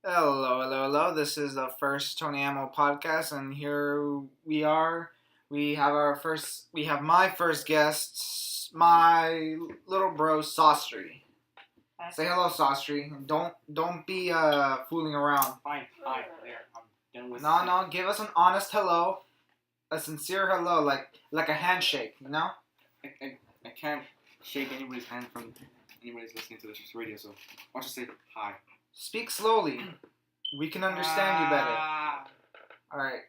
Hello, hello, hello. This is the first Tony AMO podcast, and here we are. We have my first guest, my little bro, Saustry. Say hello, Saustry, and don't be fooling around. Fine, there. I'm done with No, give us an honest hello, a sincere hello, like a handshake, you know? I can't shake anybody's hand from anybody's listening to this radio, so why don't you say hi? Speak slowly. We can understand you better. All right.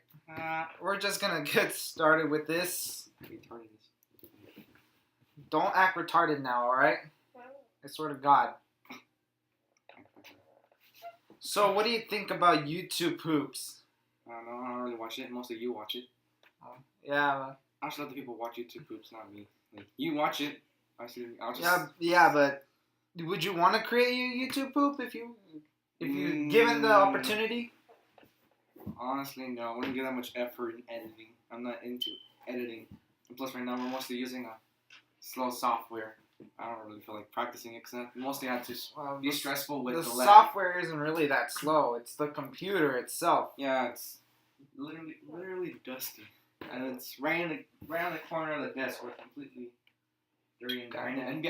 We're just gonna get started with this. Don't act retarded now, all right? I swear to God. So, what do you think about YouTube poops? I don't really watch it. Mostly you watch it. Yeah. I should let the people watch YouTube poops, not me. Like, you watch it. I'll just. Yeah, but would you want to create a YouTube poop if you given the opportunity? Honestly, no. I wouldn't give that much effort in editing. I'm not into editing. And plus, right now we're mostly using a slow software. I don't really feel like practicing it because mostly I have to be stressful with the software isn't really that slow. It's the computer itself. Yeah, it's literally dusty, and it's right on the corner of the desk. We're completely dirty and dirty. And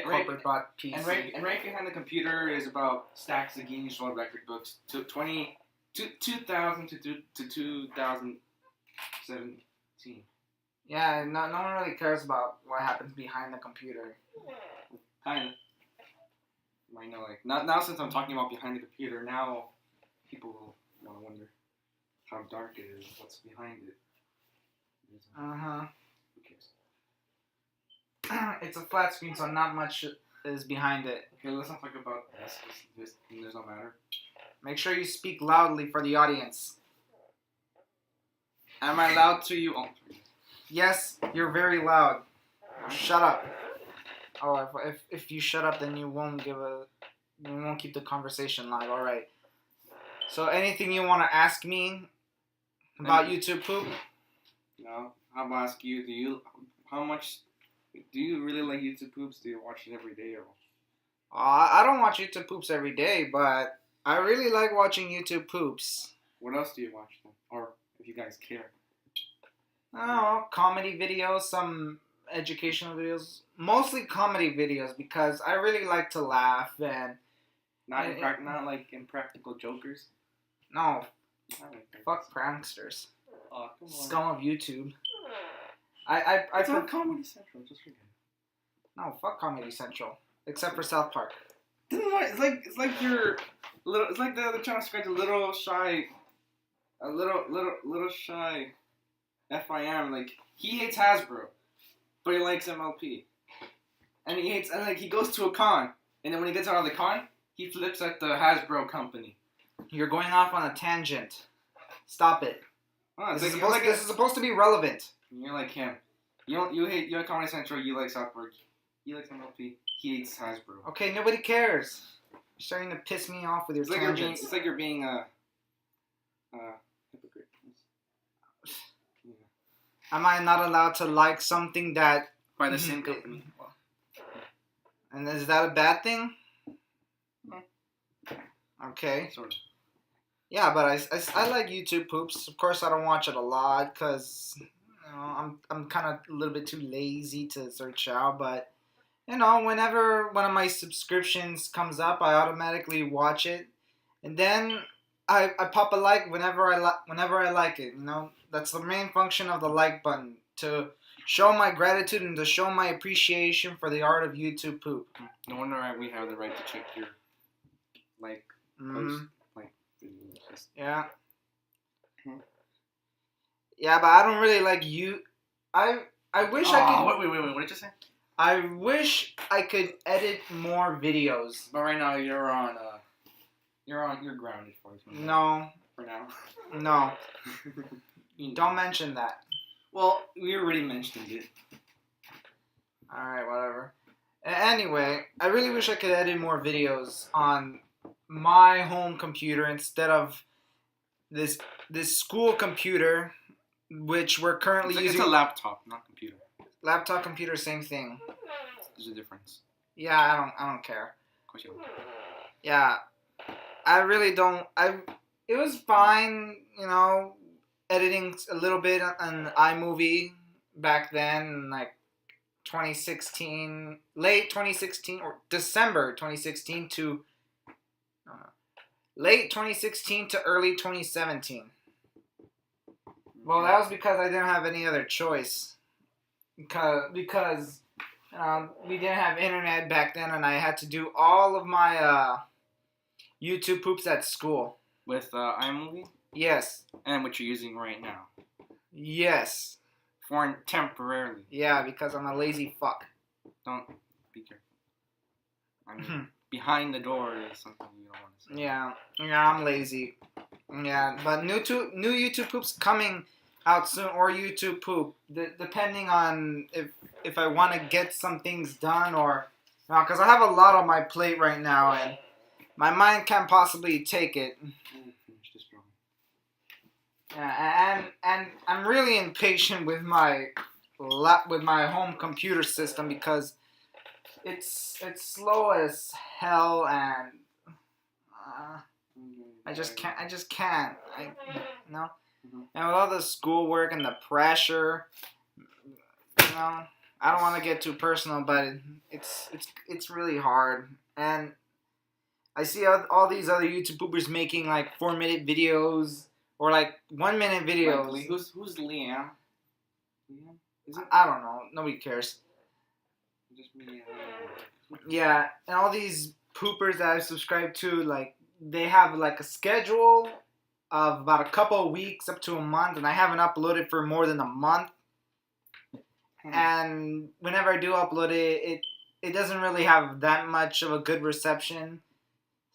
right behind the computer is about stacks of Guinness World Record books. 2000 to 2017. Yeah, no one really cares about what happens behind the computer. Kinda. I know, like now since I'm talking about behind the computer, now people will want to wonder how dark it is, what's behind it. Who cares? It's a flat screen, so not much is behind it. Okay, let's not talk about this. There's no matter. Make sure you speak loudly for the audience. Am I loud to you? Oh. Yes, you're very loud. Shut up. Oh, if you shut up, then you won't keep the conversation live. All right. So, anything you want to ask me about YouTube poop? No. How about ask you? How much do you really like YouTube poops? Do you watch it every day or? I don't watch YouTube poops every day, but I really like watching YouTube poops. What else do you watch then? Or if you guys care? Oh, comedy videos, some educational videos, mostly comedy videos because I really like to laugh and not like impractical jokers. No, fuck pranksters. Oh, come on. Scum of YouTube. It's on Comedy Central. Just forget it. No, fuck Comedy Central, except for South Park. It's like you're little. It's like the other channel scratch a little shy FIM. Like he hates Hasbro, but he likes MLP, and he goes to a con, and then when he gets out of the con, he flips at the Hasbro company. You're going off on a tangent. Stop it. Oh, this is supposed to be relevant. You're like him. You like Comedy Central. You like South Park. He likes MLP. He hates Hasbro. Okay, nobody cares. You're starting to piss me off with your tangents. It's like you're being a hypocrite. Yeah. Am I not allowed to like something that by the same company? And is that a bad thing? Okay. Sort of. Yeah, but I like YouTube poops. Of course, I don't watch it a lot because I'm kind of a little bit too lazy to search out. But whenever one of my subscriptions comes up, I automatically watch it, and then I pop a like whenever I like it. That's the main function of the like button, to show my gratitude and to show my appreciation for the art of YouTube poop. No wonder we have the right to check your like post. Yeah. Yeah, but I don't really like you. I wish I could. Wait. What did you say? I wish I could edit more videos. But right now you're grounded for it. No. For now. No. Don't mention that. Well, we already mentioned it. Alright, whatever. Anyway, I really wish I could edit more videos on my home computer instead of this school computer, which we're currently using. It's a laptop, not computer. Laptop, computer, same thing. There's a difference. Yeah, I don't care. Of course you don't. Yeah, I really don't. it was fine. Editing a little bit on iMovie back then, like 2016, late 2016 or December 2016 to late 2016 to early 2017. Well, that was because I didn't have any other choice. Because we didn't have internet back then, and I had to do all of my YouTube poops at school. With iMovie? Yes. And what you're using right now? Yes. For temporarily. Yeah, because I'm a lazy fuck. Don't be careful. I mean, behind the door is something you don't want to say. Yeah, I'm lazy. Yeah, but new YouTube poops coming out soon, or YouTube poop, depending on if I want to get some things done, or because I have a lot on my plate right now, and my mind can't possibly take it. Yeah, and I'm really impatient with my home computer system because it's slow as hell, and I just can't. And with all the schoolwork and the pressure, I don't want to get too personal, but it's really hard. And I see all these other YouTube poopers making like 4-minute videos or like 1-minute videos. Like, who's Liam? Liam? Is it? I don't know. Nobody cares. Just me. Yeah, and all these poopers that I subscribe to, like they have like a schedule of about a couple of weeks up to a month, and I haven't uploaded for more than a month. And whenever I do upload it doesn't really have that much of a good reception.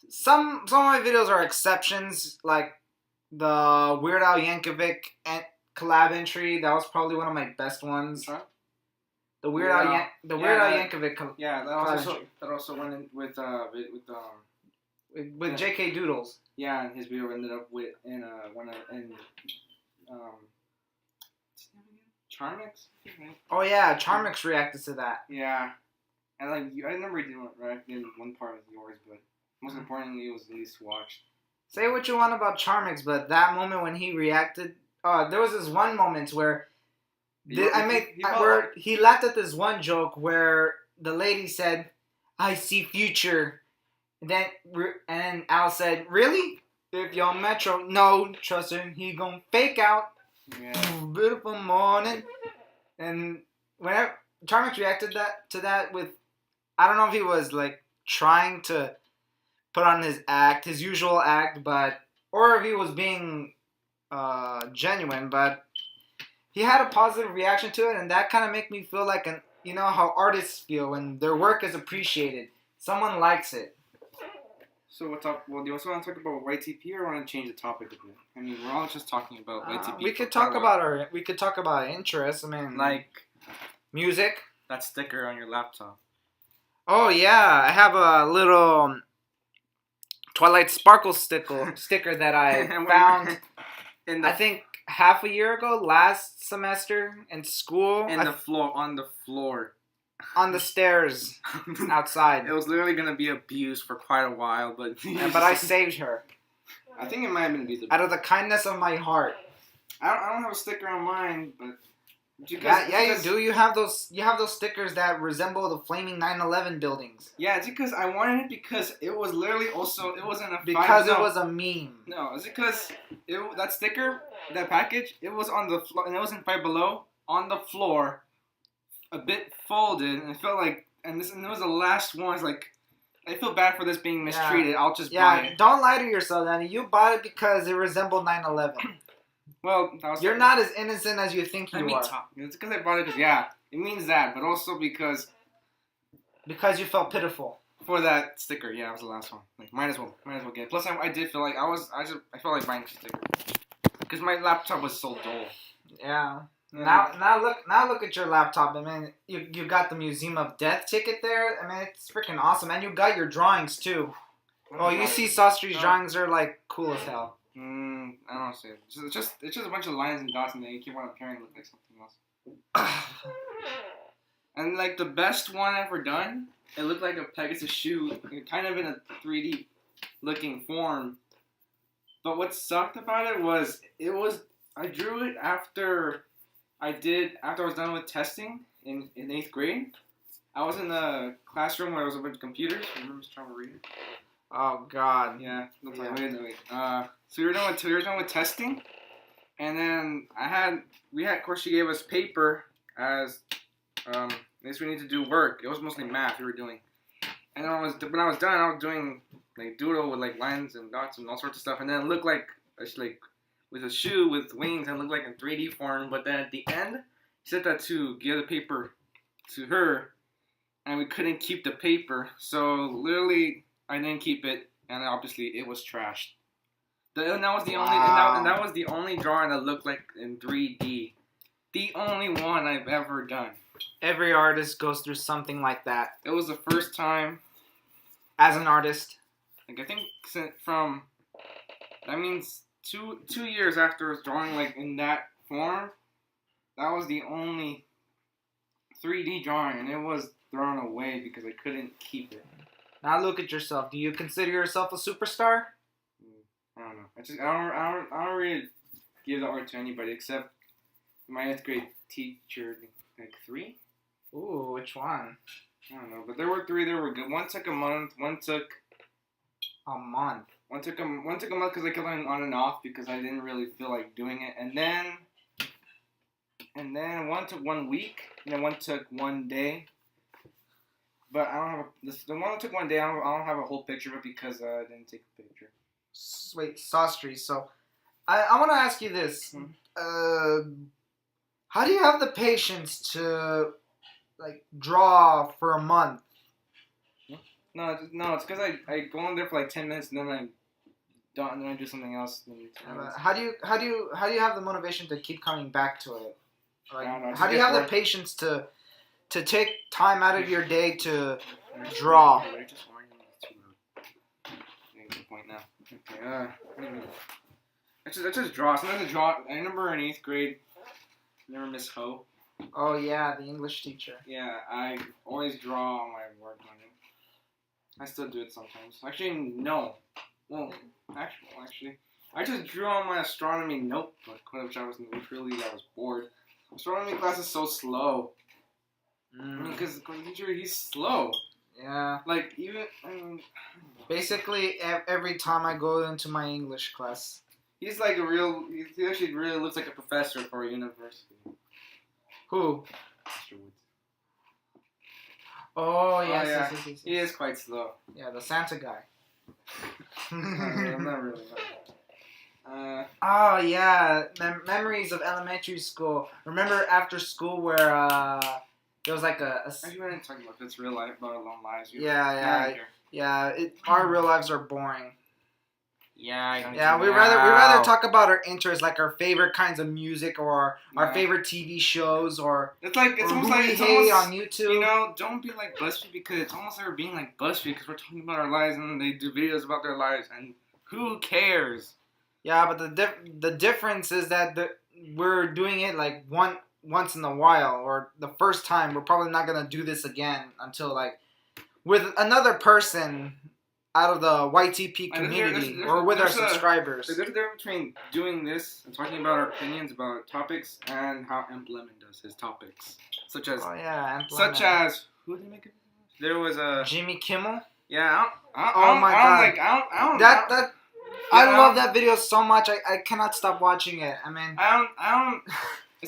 Some of my videos are exceptions, like the Weird Al Yankovic collab entry. That was probably one of my best ones. Huh? The Weird Al Yankovic collab. Yeah, that also went in with J.K. Doodles. Yeah, and his video ended up with Charmix. Oh yeah, Charmix reacted to that. Yeah, and like I remember he didn't react in one part of yours, but most importantly, it was the least watched. Say what you want about Charmix, but that moment when he reacted, there was this one moment where he laughed at this one joke where the lady said, "I see future," and then Al said, "Really? If your Metro, no, trust him, he gonna fake out." Yeah. Beautiful morning, and whenever Charmix reacted to that with, I don't know if he was like trying to put on his usual act, or if he was being genuine, but he had a positive reaction to it, and that kind of made me feel like how artists feel when their work is appreciated. Someone likes it. So do you also want to talk about YTP or want to change the topic a bit? I mean, we're all just talking about YTP. We could talk about interests. I mean, like music. That sticker on your laptop. Oh yeah, I have a little Twilight Sparkle sticker that I found. I think half a year ago, last semester in school. On the floor. On the stairs outside. It was literally gonna be abused for quite a while, but but I saved her. I think it might have been abused. Out of the kindness of my heart. I don't have a sticker on mine, but you do. You have those stickers that resemble the flaming 9/11 buildings. Yeah, it's because I wanted it because it was literally it wasn't a it was a meme. No, it's because that sticker, that package, it was on the floor, and it wasn't Five Below, on the floor, a bit folded, and it felt like, and it was the last one. It's like, I feel bad for this being mistreated. Yeah. I'll just buy it. Don't lie to yourself, Danny. You bought it because it resembled 9/11. Well, you're not as innocent as you think you are. It's because I bought it because, it means that, but also because you felt pitiful. For that sticker, yeah, it was the last one. Like, might as well get it. Plus, I did feel like I felt like buying a sticker because my laptop was so dull. Yeah. Now look at your laptop. I mean, you got the Museum of Death ticket there. I mean, it's freaking awesome, and you got your drawings too. Oh, you see Saustry's drawings are like cool as hell. I don't see it. It's just a bunch of lines and dots, and then you keep on appearing look like something else. And like the best one ever done, it looked like a Pegasus shoe, kind of in a 3D looking form. But what sucked about it was I drew it after I was done with testing in 8th grade. I was in the classroom where I was with computers. Remember trying to read it? Oh God. Yeah. Wait. So we were done with testing, and then of course she gave us paper as I guess we need to do work. It was mostly math we were doing. And then when I was done, I was doing like doodle with like lines and dots and all sorts of stuff, and then it looked like with a shoe with wings and looked like in 3D form. But then at the end, he said that to give the paper to her, and we couldn't keep the paper, so literally I didn't keep it, and obviously it was trashed. And that was the only and that was the only drawing that looked like in 3D. The only one I've ever done. Every artist goes through something like that. It was the first time. As an artist. Like I think from that means 2 years after I was drawing like in that form, that was the only 3D drawing, and it was thrown away because I couldn't keep it. Now look at yourself. Do you consider yourself a superstar? I don't know. I don't really give the art to anybody except my 8th grade teacher, like 3. Ooh, which one? I don't know, but there were 3 that were good. One took a month. One took a month because I kept on and off because I didn't really feel like doing it. And then one took 1 week. And then one took 1 day. But I don't have the one that took 1 day. I don't have a whole picture of it because I didn't take a picture. Wait, Saustry. So, I want to ask you this. How do you have the patience to like draw for a month? No, it's because I go in there for like 10 minutes and then I don't, and then I do something else. How do you have the motivation to keep coming back to it? Like, how do you have the patience to take time out of your day to draw? Point now. Okay. I just draw. Sometimes I draw. I remember in 8th grade. Remember Miss Ho? Oh yeah, the English teacher. Yeah, I always draw on my work on it. I still do it sometimes. Actually, no. Well, actually, I just drew on my astronomy notebook, which I was bored. Astronomy class is so slow. I mean, because the teacher, he's slow. Yeah. Like, basically, every time I go into my English class. He's like he actually really looks like a professor for a university. Who? Mr. Woods. Oh, yes, yes. He is quite slow. Yeah, the Santa guy. I'm not really. Oh, yeah. Memories of elementary school. Remember after school where there was like a... Actually, we're not talking about this real life, about our own lives. Yeah. Our real lives are boring. Yeah, we rather talk about our interests, like our favorite kinds of music or our favorite TV shows, or it's almost like on YouTube. You know, don't be like BuzzFeed because it's almost like we're being like BuzzFeed because we're talking about our lives and they do videos about their lives and who cares? Yeah, but the difference is that we're doing it like once in a while, or the first time. We're probably not gonna do this again until like with another person out of the YTP community or with our subscribers. There's a difference between doing this and talking about our opinions about topics and how Amp Lemon does his topics, such as who did he make it? There was a Jimmy Kimmel. Yeah. Oh my god! I love that video so much. I cannot stop watching it. I mean, I don't.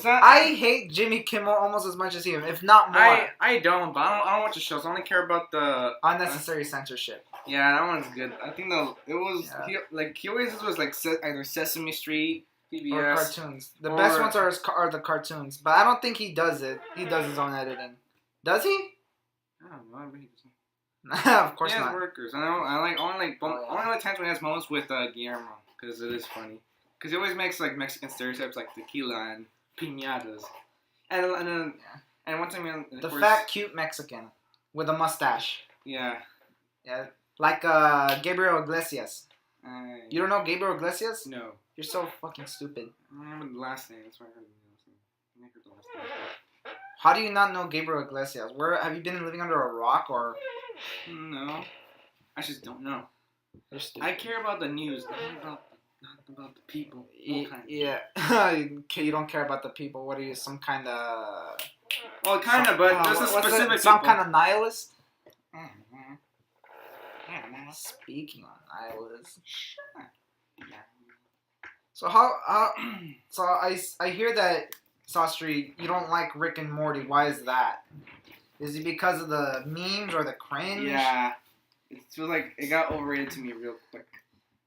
I hate Jimmy Kimmel almost as much as him, if not more. I don't, but I don't watch the shows. I only care about the unnecessary censorship. Yeah, that one's good. I think he always was like either Sesame Street, PBS, or cartoons. The best ones are the cartoons, but I don't think he does it. He does his own editing. Does he? I don't know. I really doesn't. Of course not. Workers. I like only times when he has moments with Guillermo because it is funny. Because he always makes like Mexican stereotypes like tequila and piñatas, and one time the fat cute Mexican with a mustache. Yeah. Like Gabriel Iglesias. You don't know Gabriel Iglesias? No. You're so fucking stupid. I remember the last name. That's why I heard the last name. How do you not know Gabriel Iglesias? Where have you been living under a rock or? No, I just don't know. You're stupid. I care about the news, not about the people. Yeah. You don't care about the people. What are you, some kind of... Well, kind of, but there's a specific some people. kind of nihilist? Speaking on nihilism. So so I hear that, Saustry, you don't like Rick and Morty. Why is that? Is it because of the memes or the cringe? Yeah. It feels like it got overrated to me real quick.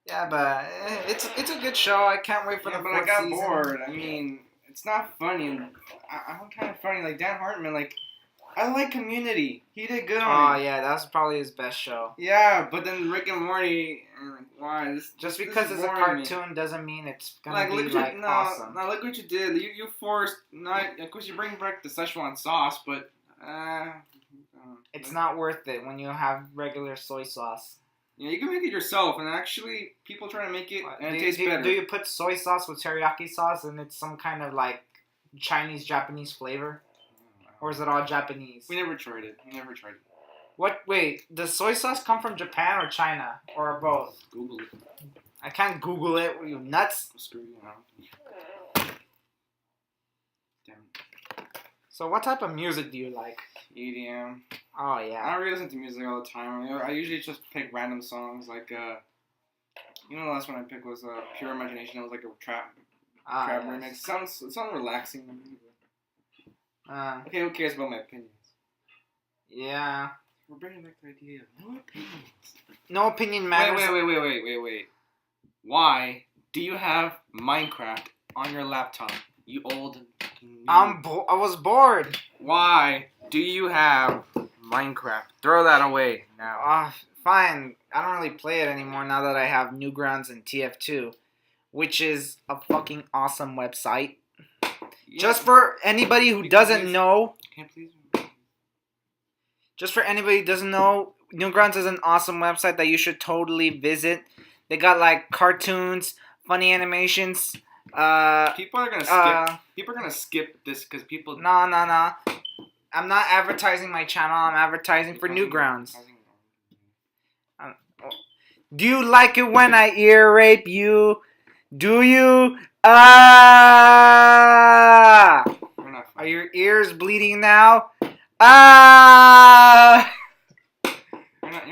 Yeah, but it's a good show. I can't wait for the fourth season. But I got bored. I mean, it's not funny. I'm kind of funny. Like, Dan Hartman, like, I like Community. He did good on it. Oh, yeah, that's probably his best show. Yeah, but then Rick and Morty, why? Just because it's a cartoon doesn't mean it's gonna be awesome. No, look what you did. You forced, of course you bring back the Szechuan sauce, but it's not worth it when you have regular soy sauce. Yeah, you can make it yourself, and actually, people try to make it, and it tastes better. Do you put soy sauce with teriyaki sauce, and it's some kind of, like, Chinese, Japanese flavor? Or is it all Japanese? We never tried it. What? Wait, does soy sauce come from Japan or China? Or both? Google it. I can't Google it. What are you, nuts? Screw you now. Damn. So what type of music do you like? EDM. Oh, yeah. I don't really listen to music all the time. I usually just pick random songs. Like, the last one I picked was Pure Imagination. It was like a trap remix. It sounds relaxing. Okay, who cares about my opinions? Yeah. We're bringing back the idea of no opinions. No opinion matters. Wait. Why do you have Minecraft on your laptop? You old... I was bored. Why do you have Minecraft? Throw that away now. Fine. I don't really play it anymore now that I have Newgrounds and TF2, which is a fucking awesome website. Yeah. Just for anybody who doesn't know. Just for anybody who doesn't know, Newgrounds is an awesome website that you should totally visit. They got like cartoons, funny animations. People are gonna skip this because people. No. I'm not advertising my channel. I'm advertising for Newgrounds. Do you like it when I ear rape you? Do you? Are your ears bleeding now? You're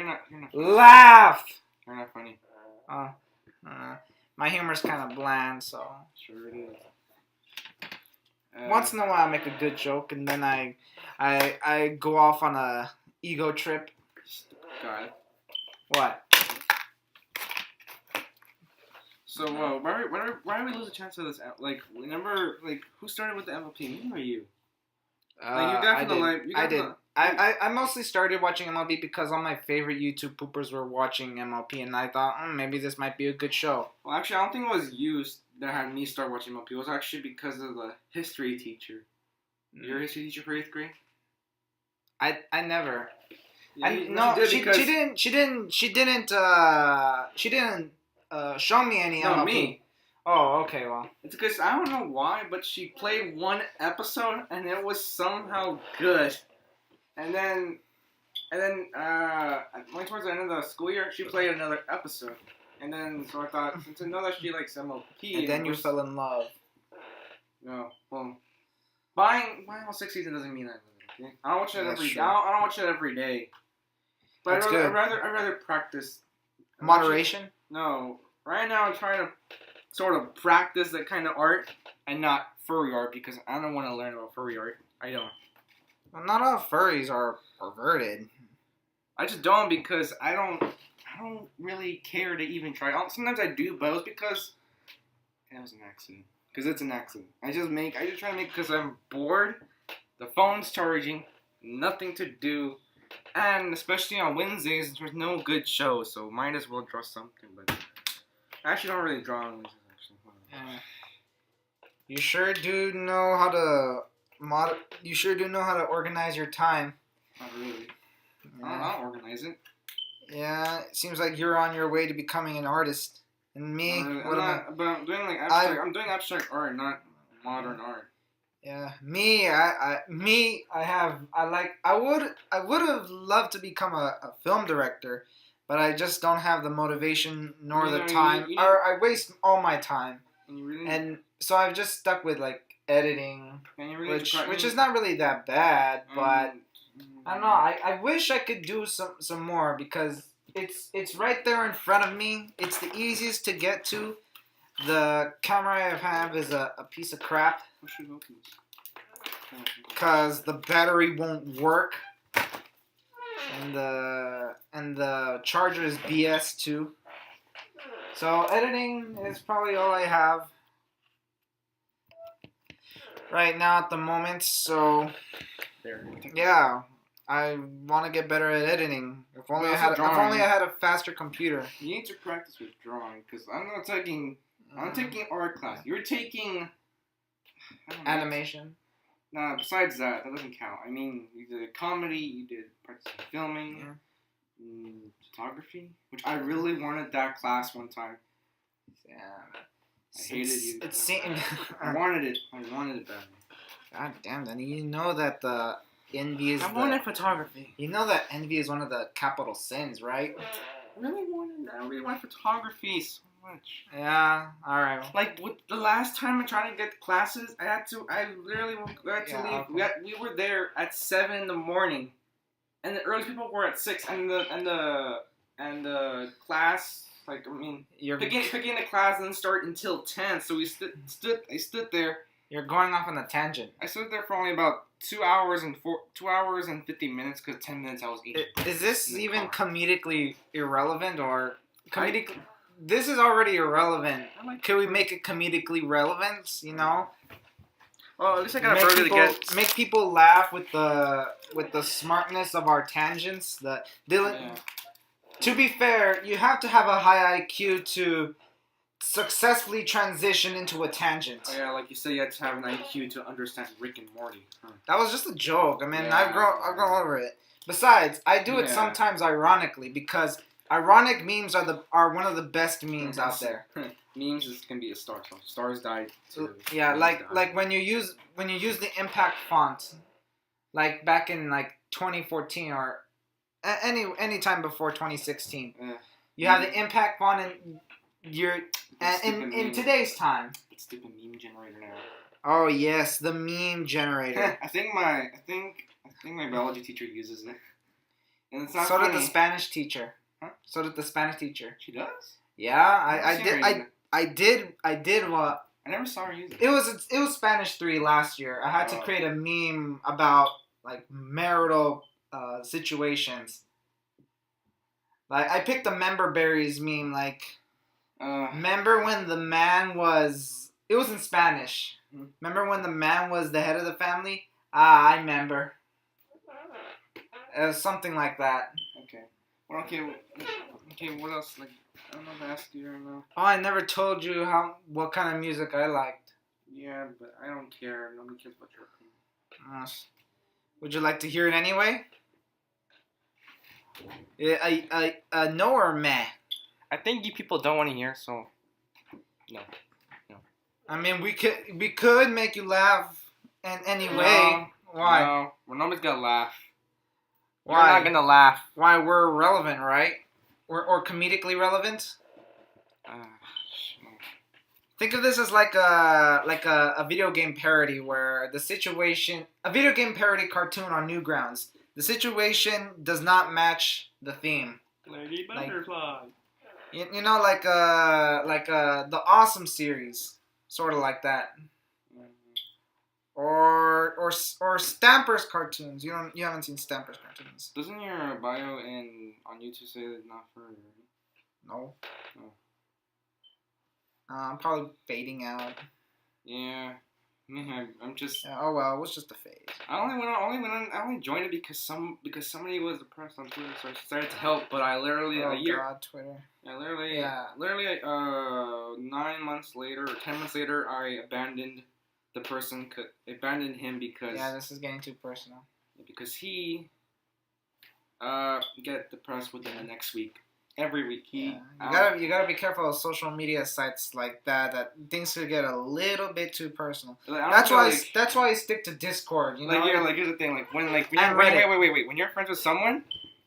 not Laugh. You're not funny. My humor's kind of bland, so. Sure it is. Once in a while I make a good joke, and then I go off on a ego trip. Got it. What? So, why do we lose a chance of this? Like, remember, like, who started with the MLP? Me or you? I did. I mostly started watching MLB because all my favorite YouTube poopers were watching MLP, and I thought, maybe this might be a good show. Well, actually, I don't think it was you that had me start watching MLP. It was actually because of the history teacher. Your history teacher for 8th grade? I never. Yeah, she didn't show me any MLP. Me. Oh, okay, well. It's because I don't know why, but she played one episode and it was somehow good. And then towards the end of the school year, she played another episode. And then, so I thought, since I know that she likes MLP. And then you fell in love. No, well, buying all 6 seasons doesn't mean I love it. Okay? I don't watch it every day. I don't watch it every day. But I'd rather practice. Moderation? No. Right now I'm trying to sort of practice that kind of art and not furry art because I don't want to learn about furry art. I don't. Well, not all furries are perverted. I just don't because I don't really care to even try. Sometimes I do, but it was because it was an accident. Because it's an accident. I just try to make because I'm bored. The phone's charging. Nothing to do. And especially on Wednesdays, there's no good show, so might as well draw something. But I actually don't really draw on Wednesdays. You sure do know how to You sure do know how to organize your time. Not really. Yeah. I'll organize it. Yeah, it seems like you're on your way to becoming an artist. And me, I'm doing abstract art, not modern art. Yeah, I would have loved to become a film director, but I just don't have the motivation nor the time, or I waste all my time, and so I've just stuck with like editing, which is not really that bad, but I don't know. I wish I could do some more because it's right there in front of me. It's the easiest to get to. The camera I have is a piece of crap because the battery won't work, and the charger is BS too. So editing is probably all I have right now at the moment. So yeah, I want to get better at editing. If only I had a faster computer. You need to practice with drawing because I'm taking art class. You're taking animation. Nah, besides that doesn't count. I mean, you did comedy, you did practice filming, photography, which I really wanted that class one time. Yeah. I hated you. I wanted it better. God damn, Danny. You know that the envy is. I wanted photography. You know that envy is one of the capital sins, right? I really wanted photography so much. Yeah, alright. Like, with the last time I tried to get classes, I literally had to leave. Okay. We were there at 7 in the morning, and the earliest people were at 6, and the class, like, I mean, picking the class didn't start until 10, so I stood there. You're going off on a tangent. I stood there for only about 2 hours and 50 minutes, because 10 minutes I was eating. Is this even comedically irrelevant, or this is already irrelevant. Can we make it comedically relevant? You know. Well, at least I got a burger to get. Make people laugh with the smartness of our tangents. To be fair, you have to have a high IQ to successfully transition into a tangent. Oh yeah, like you said, you have to have an IQ to understand Rick and Morty. Huh. That was just a joke. I mean, I've grown over it. Besides, I do it sometimes ironically because ironic memes are one of the best memes out there. Memes can be a star. So stars died too. Yeah, like when you use the impact font, like back in like 2014 or any time before 2016, you have the impact font and you're in today's time. It's stupid meme generator now. Oh yes, the meme generator. I think my biology teacher uses it. And it's not so funny. Did the Spanish teacher. Huh? So did the Spanish teacher. She does? Yeah, I did what I never saw her use it. It was Spanish 3 last year. I had to create a meme about like marital situations. Like I picked the member berries meme. Like, remember when the man was? It was in Spanish. Remember when the man was the head of the family? I remember. Something like that. Okay. Well, okay. What else? Like, I don't know if I asked you or not. Oh, I never told you what kind of music I liked. Yeah, but I don't care. Nobody cares about your opinion. Would you like to hear it anyway? No or meh? I think you people don't want to hear, so no. I mean, we could make you laugh in any way. Why? No, we're nobody's gonna laugh. Why? We're not gonna laugh. Why? We're relevant, right? Or comedically relevant. Think of this as like a video game parody where a video game parody cartoon on Newgrounds. The situation does not match the theme. Lady Butterfly. You know, like the Awesome series, sort of like that. Or Stampers cartoons. You haven't seen Stampers cartoons. Doesn't your bio on YouTube say it's not for? No. I'm probably fading out. Yeah. I'm just. Oh well, it was just a phase. I only joined it because somebody was depressed on Twitter, so I started to help. But I literally Twitter. Literally 9 months later or 10 months later, I abandoned the person. Abandoned him because. Yeah, this is getting too personal. Because he get depressed within the next week. Every week, you gotta be careful of social media sites like that. That things could get a little bit too personal. Like, that's why I stick to Discord. You know, here's the thing. When you're friends with someone,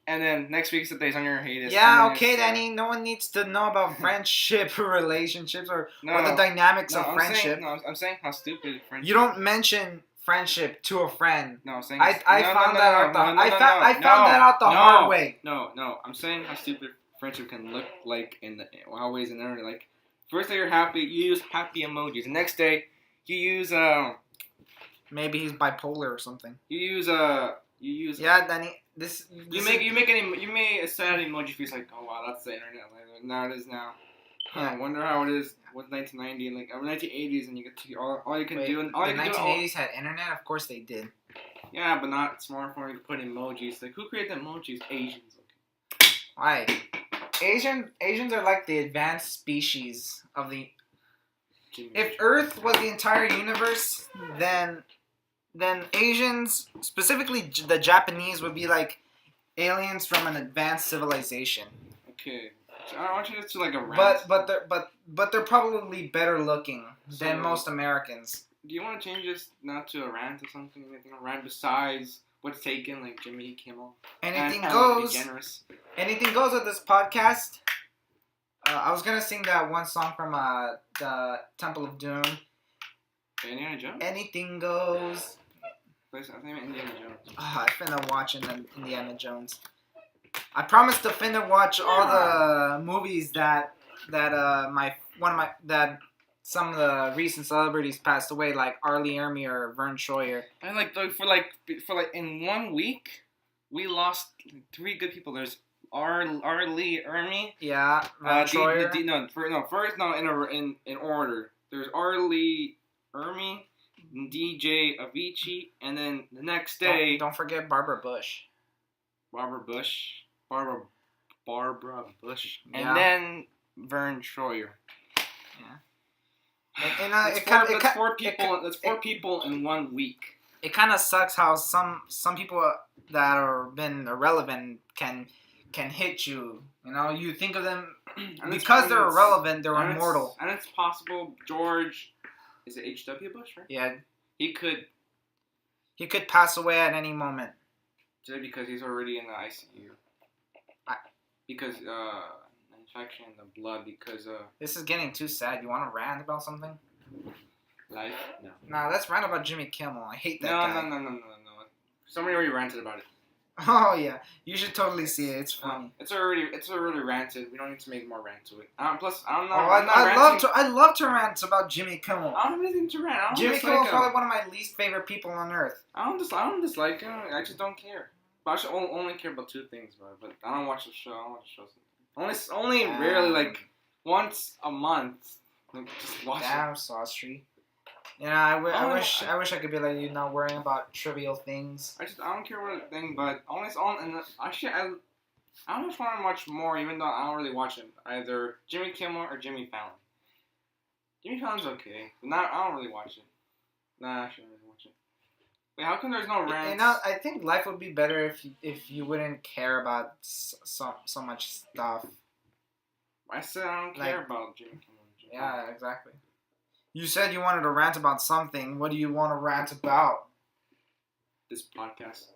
and then next week's the days on your hiatus. Yeah, okay, Danny. No one needs to know about friendship or relationships or the dynamics of friendship. I'm saying how stupid friendship. You don't mention friendship to a friend. No, I'm saying I found that out the hard way. No, I'm saying how stupid friendship can look like in the always in the internet. Like first day you're happy, you use happy emojis. The next day you use maybe he's bipolar or something. You use yeah, Danny. You make a sad emoji face like, oh wow, that's the internet. Like, now it is now. Yeah. I wonder how it is with 1990 and like 1980s, and you get to all you can do. And all the 1980s had internet, of course they did. Yeah, but not smartphone. You could put emojis. Like who created emojis? Asians. Okay. Why? Asians are like the advanced species of the. If Earth was the entire universe, then Asians, specifically the Japanese, would be like aliens from an advanced civilization. Okay, so I don't want you to like a rant. But they're probably better looking than most Americans. Do you want to change this not to a rant or something? Anything a rant besides what's taken, like Jimmy Kimmel? Anything goes. Anything goes with this podcast. I was gonna sing that one song from the Temple of Doom. Indiana Jones. Anything goes. I think Indiana Jones. I finna watching Indiana Jones. I promised to finna watch all the movies that some of the recent celebrities passed away, like Arlie Ermy or Vern Troyer. And for in 1 week, we lost 3 good people. There's Arlie Ermy. Yeah, Vern Troyer. In order. There's Arlie Ermy, DJ Avicii, and then the next day. Don't forget Barbara Bush. Barbara Bush. And then Vern Troyer. Yeah. And that's 4 people in 1 week. It kind of sucks how some people that are been irrelevant can hit you. You know, you think of them because they're irrelevant, they're immortal. And it's possible George, is it H.W. Bush, right? Yeah. He could pass away at any moment. Just because he's already in the ICU. Because infection in the blood. Because this is getting too sad. You want to rant about something? Life? No. Nah, let's rant about Jimmy Kimmel. I hate that guy. No. Somebody already ranted about it. Oh yeah, you should totally see it. It's funny. It's already ranted. We don't need to make more rant to it. Plus, I don't know. I love to rant about Jimmy Kimmel. I don't have anything to rant. Jimmy Kimmel is probably one of my least favorite people on earth. I don't dislike him. I just don't care. But I should only care about 2 things, but I don't watch the show. I don't watch the show. Only rarely, like once a month. Like, just watch it. Damn, Saustry. I wish I could be like you, not worrying about trivial things. I don't care what thing, but actually I almost want to watch more, even though I don't really watch it. Either Jimmy Kimmel or Jimmy Fallon. Jimmy Fallon's okay, but I don't really watch it. Nah, I shouldn't really watch it. Wait, how come there's no rants? I think life would be better if you wouldn't care about so much stuff. I said I don't care about Jimmy Kimmel. Yeah, exactly. You said you wanted to rant about something. What do you want to rant about? This podcast.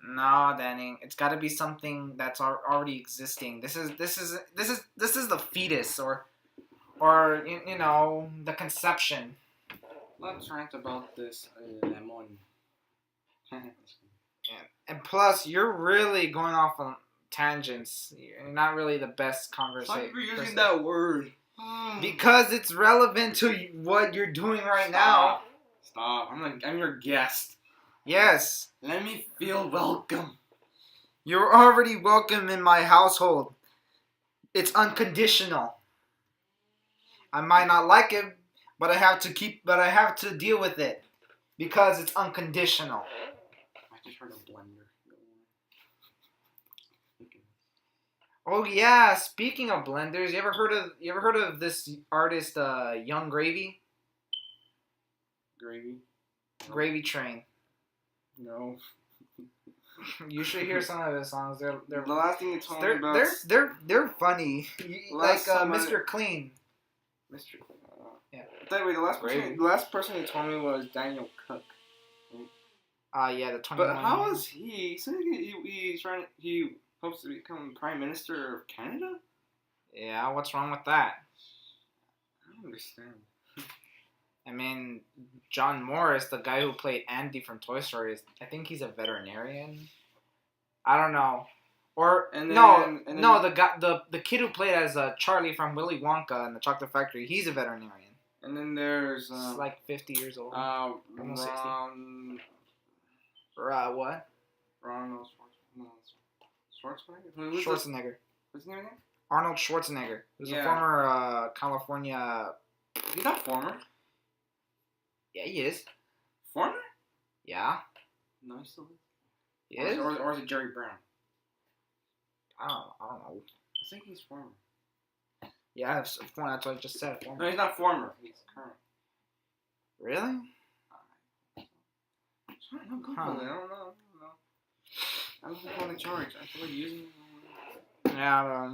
No, Danny. It's got to be something that's already existing. This is the fetus or the conception. Let's rant about this lemon. Yeah. And plus, you're really going off on tangents. You're not really the best conversation. Why are you using that word? Because it's relevant to what you're doing right now. Stop. I'm your guest. Yes. Let me feel welcome. You're already welcome in my household. It's unconditional. I might not like it, but I have to deal with it because it's unconditional. I just heard a blender. Oh yeah, speaking of blenders, you ever heard of this artist Young Gravy? Gravy? No. Gravy Train. No. You should hear some of his songs. They're the last thing you told me about. They're funny. Like Mr. Clean. Mr. Yeah. The last person you told me was Daniel Cook. Yeah, the 21. But how is he? He said he hopes to become Prime Minister of Canada? Yeah, what's wrong with that? I don't understand. I mean, John Morris, the guy who played Andy from Toy Story, I think he's a veterinarian. I don't know. Or the kid who played as Charlie from Willy Wonka and the Chocolate Factory, he's a veterinarian. And then there's he's like 50 years old. Almost 60. What? Ronald Schwarzenegger. Schwarzenegger. What's his name again? Arnold Schwarzenegger. Who's a former California. He's not former. Yeah, he is. Former? Yeah. No, he still is. He is? Or is it Jerry Brown? I don't know. I think he's former. Yeah, that's what I just said. Former. No, he's not former. He's current. Really? I don't know. I don't know. I don't think I'm in charge. I feel like using it. Yeah,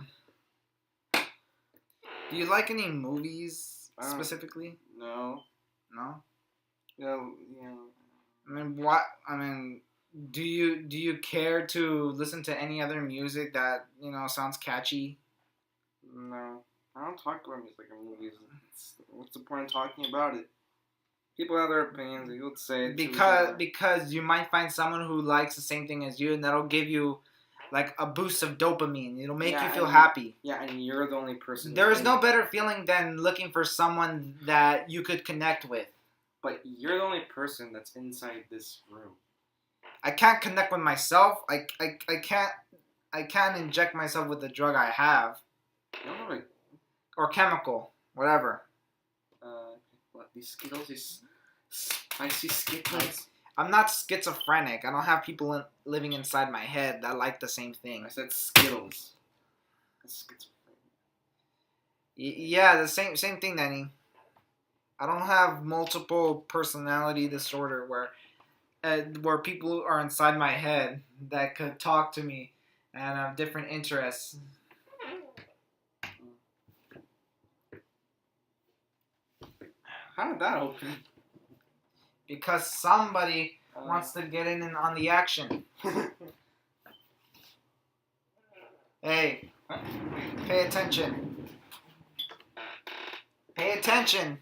do you like any movies specifically? No. No? Yeah. I mean, do you care to listen to any other music that, sounds catchy? No. I don't talk about music in movies. What's the point of talking about it? People have their opinions. They would say it because you might find someone who likes the same thing as you, and that'll give you like a boost of dopamine. It'll make you feel happy. Yeah, and you're the only person. There is no better feeling than looking for someone that you could connect with. But you're the only person that's inside this room. I can't connect with myself. I can't inject myself with the drug I have. You don't have or chemical, whatever. What, these Skittles? These spicy Skittles? I'm not schizophrenic. I don't have people living inside my head that like the same thing. I said Skittles. That's schizophrenic. Yeah, the same thing, Danny. I don't have multiple personality disorder where people are inside my head that could talk to me and have different interests. How did that open? Because somebody wants to get in on the action. Hey, pay attention. Pay attention.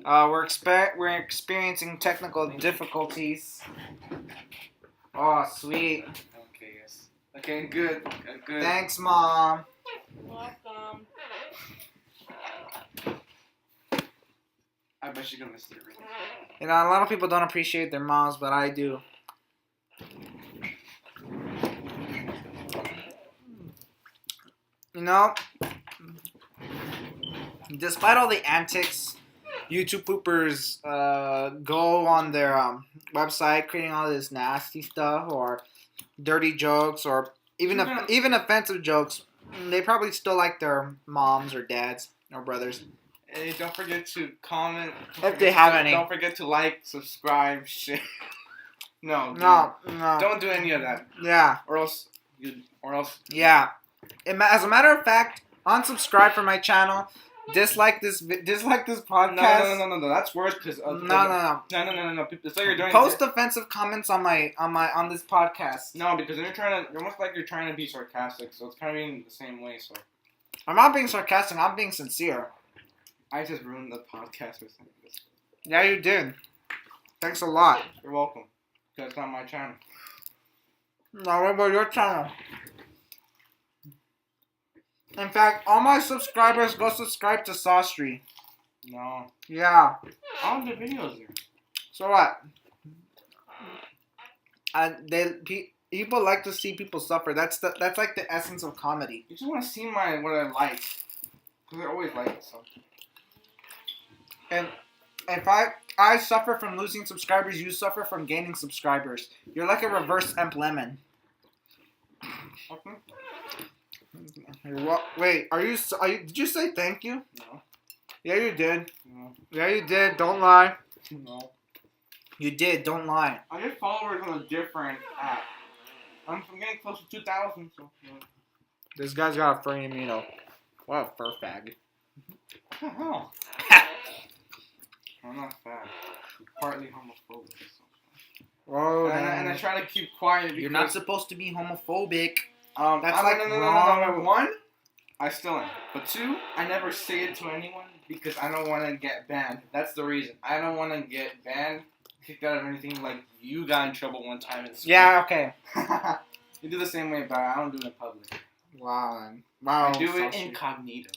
We're experiencing technical difficulties. Oh, sweet. Okay, yes. Okay, good. Good. Thanks, Mom. Welcome. I bet she's gonna miss it. A lot of people don't appreciate their moms, but I do. Despite all the antics, YouTube poopers go on their website creating all this nasty stuff or dirty jokes or even offensive jokes. They probably still like their moms or dads or brothers. Hey, don't forget to comment. If they have any. Don't forget to like, subscribe, share. No. Don't do any of that. Yeah. Or else. Yeah. As a matter of fact, unsubscribe from my channel. Dislike this podcast. No. That's worse because. No. It's like you're doing. Post offensive comments on this podcast. No, because you're almost like you're trying to be sarcastic, so it's kind of being the same way. So. I'm not being sarcastic. I'm being sincere. I just ruined the podcast or something. Yeah, you did. Thanks a lot. You're welcome. Because it's not my channel. No, what about your channel? In fact, all my subscribers go subscribe to Saustry. No. Yeah. All the videos there. So what? People like to see people suffer. That's like the essence of comedy. You just want to see what I like. Because I always like something. And if I suffer from losing subscribers, you suffer from gaining subscribers. You're like a reverse Emp Lemon. Okay. Wait, did you say thank you? No. Yeah, you did. No. Yeah, you did. Don't lie. No. You did. Don't lie. I get followers on a different app. I'm getting close to 2,000. So. This guy's got a frame, What a fur fag. What the hell? I'm not fat. partly homophobic. So. Whoa, and I try to keep quiet. You're not supposed to be homophobic. That's like wrong. No. One, I still am. But two, I never say it to anyone because I don't want to get banned. That's the reason. I don't want to get banned, kicked out of anything. Like you got in trouble one time in school. Yeah, okay. You do the same way, but I don't do it in public. Wow. I do it incognito.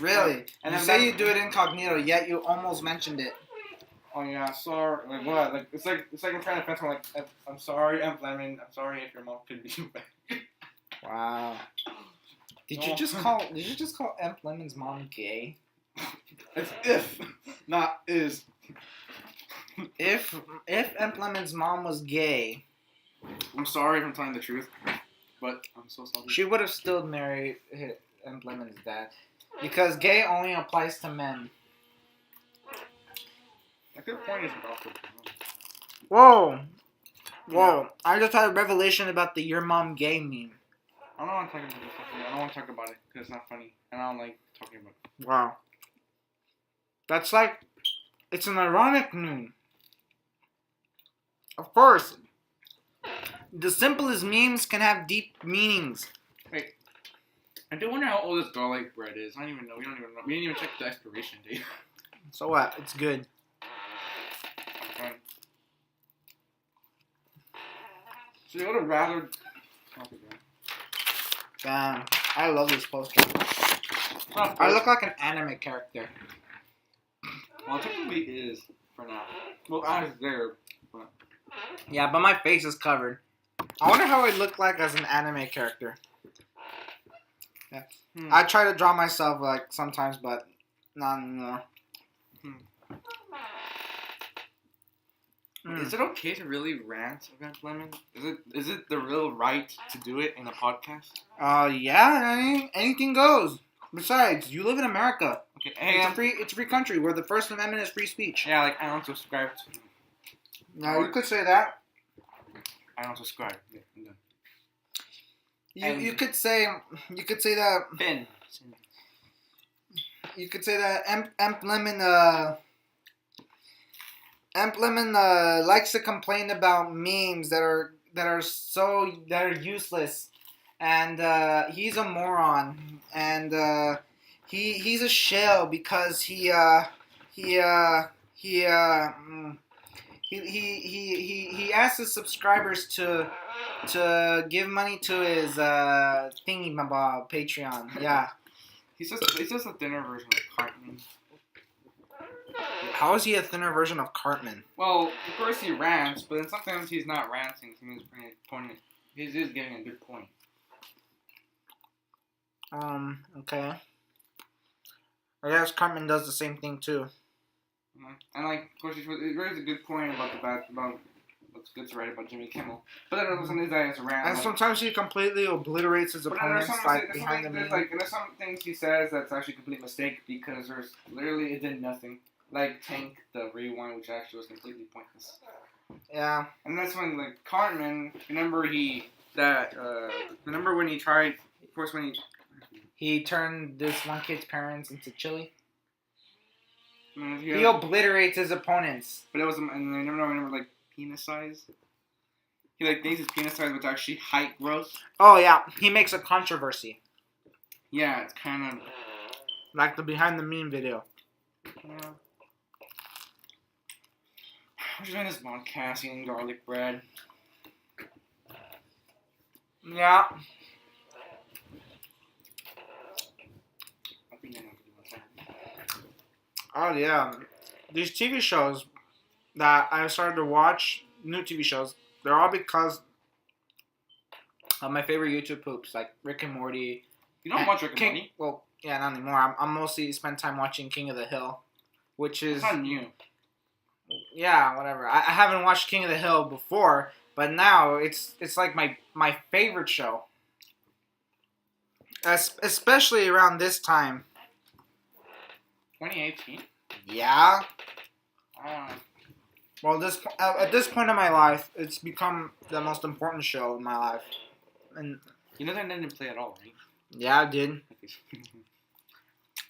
Really? And you say you do it incognito, yet you almost mentioned it. Oh yeah, sorry. Like what? Like it's like I'm trying to fence. I'm like, I'm sorry, I'm Lemon. I'm sorry if your mom could be back. Wow. Did you just call Emp Lemon's mom gay? It's if, not is. If Emp Lemon's mom was gay, I'm sorry if I'm telling the truth, but I'm so sorry. She would have still married Emp Lemon's dad, because gay only applies to men. A good point is also. Whoa. I just had a revelation about the your mom gay meme. I don't want to talk about this. I don't want to talk about it because it's not funny, and I don't like talking about it. Wow. That's like, it's an ironic meme. Of course. The simplest memes can have deep meanings. Wait. I do wonder how old this garlic bread is. I don't even know. We didn't even check the expiration date. So what? It's good. So you would have rather. Damn, I love this poster. I look like an anime character. Well, it technically is for now. Well, I was there, but yeah, but my face is covered. I wonder how I look like as an anime character. Yeah. I try to draw myself like sometimes, but not anymore. Is it okay to really rant about Lemon? Is it the real right to do it in a podcast? Yeah. I mean, anything goes. Besides, you live in America. Okay, hey, it's a free country where the First Amendment is free speech. Yeah, like I don't subscribe to. No, you could say that. I don't subscribe. Yeah, I'm done. You could say that. Ben. You could say that Emp Lemon likes to complain about memes that are useless, and he's a moron, and he's a shell because he asks his subscribers to give money to his thingy Patreon. Yeah. He's just a thinner version of Cartman. How is he a thinner version of Cartman? Well, of course he rants, but then sometimes he's not ranting. He's pretty poignant. He's just giving a good point. Okay. I guess Cartman does the same thing too. And like, of course, he raises a good point about what's good to write about Jimmy Kimmel. But then there's something that is rant. And sometimes he completely obliterates his opponents behind the meme. And there's some things he says that's actually a complete mistake because there's literally it did nothing. Like Tank the Rewind, which actually was completely pointless. Yeah. And that's when like Cartman, remember when he tried, of course when he turned this one kid's parents into chili. He obliterates his opponents. But it was, and I remember like penis size. He like thinks his penis size was actually height growth. Oh yeah, he makes a controversy. Yeah, it's kind of like the behind the meme video. Yeah. I'm just doing this podcast eating garlic bread. Yeah. Oh yeah, these TV shows that I started to watch, new TV shows, they're all because of my favorite YouTube poops, like Rick and Morty. You don't watch Rick and Morty? Well, yeah, not anymore. I'm mostly spend time watching King of the Hill, which is... It's not new. Yeah, whatever. I haven't watched King of the Hill before, but now it's like my favorite show. Especially around this time. 2018? Yeah. Well, at this point in my life, it's become the most important show in my life. And you know that didn't play at all, right? Yeah, I did.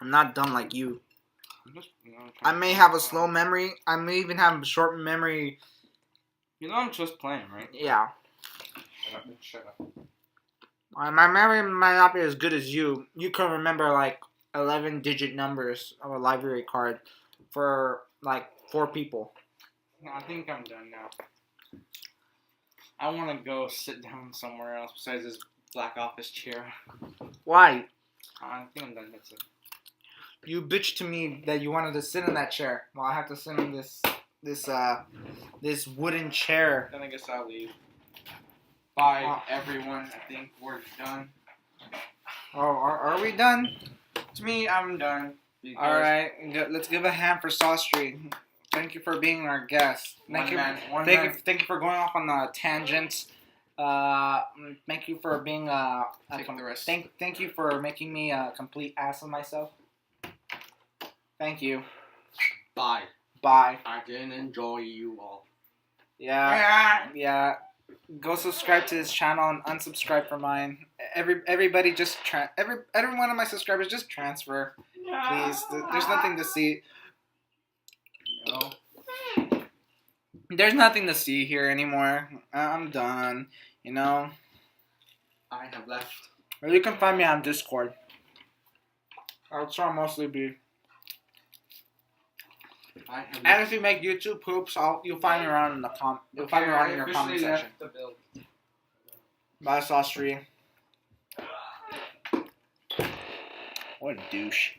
I'm not dumb like you. Just, I may have a slow memory. I may even have a short memory. I'm just playing, right? Yeah. Shut up. My memory might not be as good as you. You can remember like 11-digit numbers of a library card for like 4 people. No, I think I'm done now. I want to go sit down somewhere else besides this black office chair. Why? I think I'm done. That's it. You bitched to me that you wanted to sit in that chair. Well, I have to sit in this wooden chair. Then I guess I'll leave. Bye, everyone. I think we're done. Oh, are we done? To me, I'm done. All right, let's give a hand for Saustry. Thank you for being our guest. Thank you for going off on the tangents. Thank you for being thank you for making me a complete ass of myself. Thank you. Bye. Bye. I didn't enjoy you all. Yeah. Go subscribe to his channel and unsubscribe from mine. Everybody just every one of my subscribers just transfer, please. There's nothing to see. No. There's nothing to see here anymore. I'm done. I have left. Or you can find me on Discord. I'll try mostly be. And if you make YouTube poops, you'll find me around in the You'll find me around in your comment section. Bye, Saustry. What a douche.